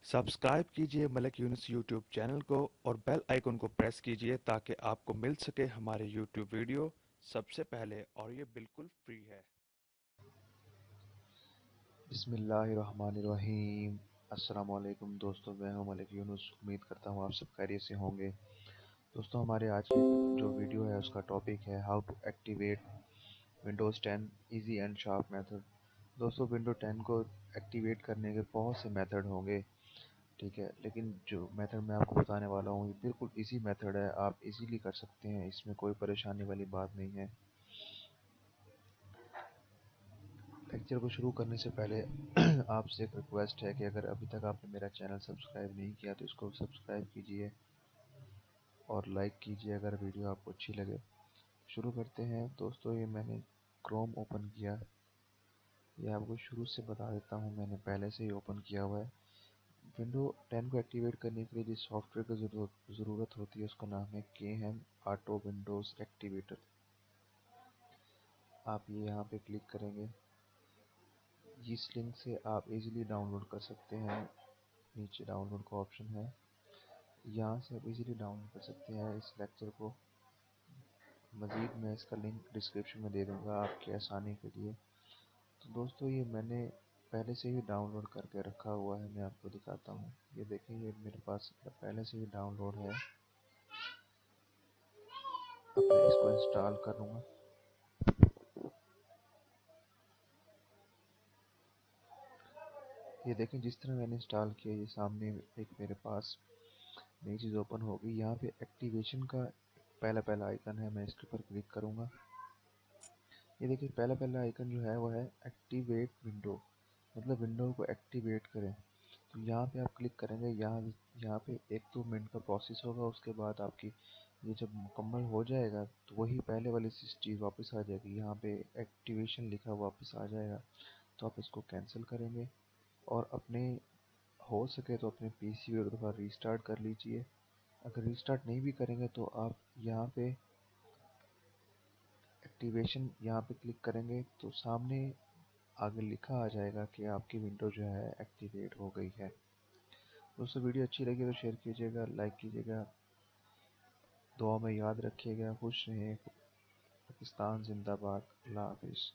Subscribe कीजिए Malik Yunus YouTube channel को और बेल आइकन को प्रेस कीजिए ताकि आपको मिल सके हमारे यूट्यूब वीडियो सबसे पहले और ये बिल्कुल फ्री है। बिस्मिल्लाहिर्रहमानिर्रहीम। अस्सलाम वालेकुम दोस्तों, मैं हूं मलिक यूनुस। उम्मीद करता हूं आप सब खैरियत से होंगे। दोस्तों, हमारे आज की जो वीडियो है उसका टॉपिक है how to activate Windows 10 easy and sharp method. दोस्तों, विंडो 10 को एक्टिवेट करने के बहुत से मेथड होंगे, ठीक है, लेकिन जो मेथड मैं आपको बताने वाला हूँ ये बिल्कुल इजी मेथड है। आप इजीली कर सकते हैं, इसमें कोई परेशानी वाली बात नहीं है। लेक्चर को शुरू करने से पहले आपसे एक रिक्वेस्ट है कि अगर अभी तक आपने मेरा चैनल सब्सक्राइब नहीं किया तो इसको सब्सक्राइब कीजिए और लाइक कीजिए अगर वीडियो आपको अच्छी लगे। शुरू करते हैं दोस्तों। ये मैंने क्रोम ओपन किया, ये आपको शुरू से बता देता हूँ, मैंने पहले से ही ओपन किया हुआ है। विंडो 10 को एक्टिवेट करने के लिए जिस सॉफ्टवेयर की ज़रूरत होती है उसका नाम है KHEM ऑटो विंडोज़ एक्टिवेटर। आप ये यहाँ पे क्लिक करेंगे, इस लिंक से आप इजीली डाउनलोड कर सकते हैं। नीचे डाउनलोड का ऑप्शन है, यहाँ से आप इजीली डाउनलोड कर सकते हैं इस लेक्चर को। मज़ीद मैं इसका लिंक डिस्क्रिप्शन में दे दूँगा आपकी आसानी के लिए। तो दोस्तों, ये मैंने पहले से ही डाउनलोड करके रखा हुआ है, मैं आपको दिखाता हूँ। ये देखें, ये मेरे पास पहले से ही डाउनलोड है। अब मैं इसको इंस्टॉल करूँगा। ये देखें, जिस तरह मैंने इंस्टॉल किया ये सामने एक मेरे पास नई चीज़ ओपन होगी। यहाँ पे एक्टिवेशन का पहला पहला आइकन है, मैं इसके ऊपर क्लिक करूँगा। ये देखिए, पहला पहला आइकन जो है वो है एक्टिवेट विंडो, मतलब विंडो को एक्टिवेट करें। तो यहाँ पे आप क्लिक करेंगे, यहाँ पे 1-2 मिनट का प्रोसेस होगा। उसके बाद आपकी ये जब मुकम्मल हो जाएगा तो वही पहले वाली चीज़ वापस आ जाएगी। यहाँ पे एक्टिवेशन लिखा वापस आ जाएगा। तो आप इसको कैंसिल करेंगे और अपने हो सके तो अपने पीसी को एक दफ़ा रीस्टार्ट कर लीजिए। अगर रीस्टार्ट नहीं भी करेंगे तो आप यहाँ पे एक्टिवेशन यहाँ पे क्लिक करेंगे तो सामने आगे लिखा आ जाएगा कि आपकी विंडो जो है एक्टिवेट हो गई है। दोस्तों, वीडियो अच्छी लगी तो शेयर कीजिएगा, लाइक कीजिएगा, दुआ में याद रखिएगा। खुश रहें। पाकिस्तान जिंदाबाद। अल्लाह हाफिज़।